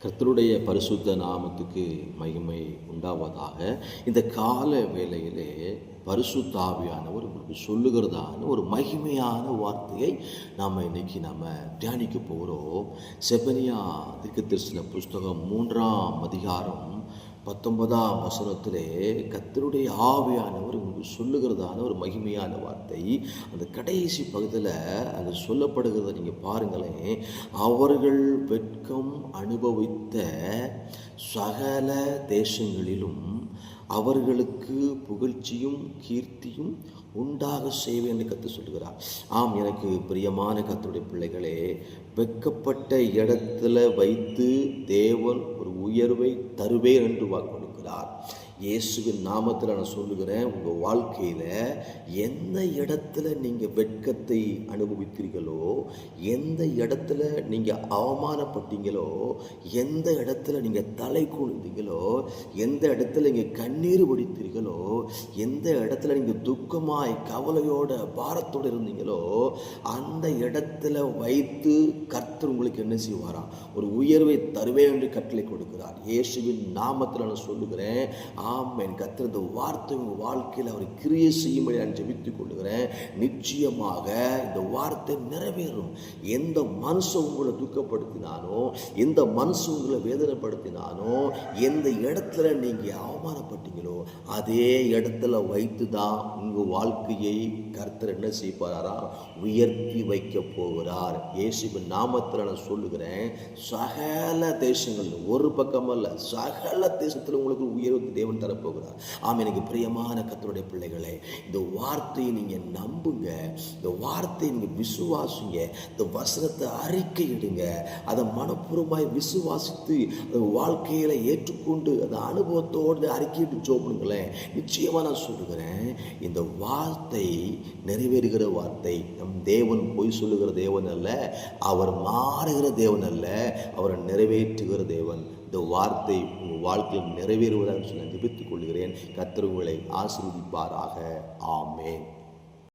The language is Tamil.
கர்த்தருடைய பரிசுத்த நாமத்துக்கு மகிமை உண்டாவதாக. இந்த கால வேளையிலே பரிசுத்த ஆவியானவர் உங்களுக்கு சொல்லுகிறதான ஒரு மகிமையான வார்த்தையை நாம் இன்னைக்கு தியானிக்க போகிறோம். செபனியா தீர்க்கதரிசன புஸ்தகம் 3ஆம் அதிகாரம் 19ஆம் வசனத்திலே கர்த்தருடைய ஆவியானவர் உங்களுக்கு சொல்லுகிறதான ஒரு மகிமையான வார்த்தை. அந்த கடைசி பகுதியில் அது சொல்லப்படுகிறத நீங்கள் பாருங்களேன். அவர்கள் வெட்கம் அனுபவித்த சகல தேசங்களிலும் அவர்களுக்கு புகழ்ச்சியும் கீர்த்தியும் உண்டாக செய்வேன் என்று கர்த்தர் சொல்கிறார். ஆம், எனக்கு பிரியமான கர்த்தருடைய பிள்ளைகளே, வெட்கப்பட்ட இடத்துல வைத்து தேவன் ஒரு உயர்வை தருவேன் என்று வாக்கு கொடுக்கிறார். இயேசுவின் நாமத்தில் நான் சொல்லுகிறேன், உங்கள் வாழ்க்கையில் எந்த இடத்துல நீங்கள் வெட்கத்தை அனுபவித்தீர்களோ, எந்த இடத்துல நீங்கள் அவமானப்பட்டீங்களோ, எந்த இடத்துல நீங்கள் தலை குனிந்தீங்களோ, எந்த இடத்துல நீங்கள் கண்ணீர் வடித்தீர்களோ, எந்த இடத்துல நீங்கள் துக்கமாய் கவலையோட பாரத்தோடு இருந்தீங்களோ, அந்த இடத்துல வைத்து கர்த்தர் உங்களுக்கு என்ன செய்வாராம்? ஒரு உயர்வை தருவேன் என்று கட்டளை கொடுக்கிறார். இயேசுவின் நாமத்தில் நான் சொல்லுகிறேன், ஆமென். கர்த்தர் இந்த வார்த்தை உங்கள் வாழ்க்கையில் அவர் கிரியை செய்யும்படி நான் ஜெபித்துக் கொள்கிறேன். நிச்சயமாக இந்த வார்த்தை நிறைவேறும். எந்த மனுஷன் உங்களை துக்கப்படுத்தினானோ, எந்த மனுஷன் உங்களை வேதனைப்படுத்தினானோ, எந்த இடத்துல நீங்கள் அவமானப்பட்டீங்களோ, அதே இடத்துல வைத்து தான் உங்கள் வாழ்க்கையை கர்த்தர் என்ன செய்வாரா? உயர்த்தி வைக்க போகிறார். இயேசுவின் நாமத்தில் நான் சொல்லுகிறேன், சகல தேசங்கள், ஒரு பக்கமல்ல, சகல தேசத்தில் உங்களுக்கு உயர்வு தேவன் தரப்போகிறார். ஆம், எனக்கு பிரியமான கர்த்தருடைய பிள்ளைகளே, இந்த வார்த்தையை நீங்க நம்புங்க, இந்த வார்த்தையை நீங்க விசுவாசிங்க, இந்த வசனத்தை அறிக்கையிடுங்க, அதை மனப்பூர்வமாய் விசுவாசித்து அந்த வாழ்க்கையில ஏற்றுக்கொண்டு அந்த அனுபவத்தோடு அறிக்கையிட்டு ஜோபனுங்களேன். நிச்சயமா நான் சொல்லுகிறேன், இந்த வார்த்தை நிறைவேறுகிற வார்த்தை. நம் தேவன் பொய் சொல்லுகிற தேவன் அல்ல, அவர் மாறுகிற தேவன் அல்ல, அவரை நிறைவேற்றுகிற தேவன். இந்த வார்த்தை உங்கள் வாழ்க்கையில் நிறைவேறுவதாக சொல்லி ஜெபித்துக் கொள்கிறேன். கர்த்தர் உங்களை ஆசீர்வதிப்பாராக. ஆமென்.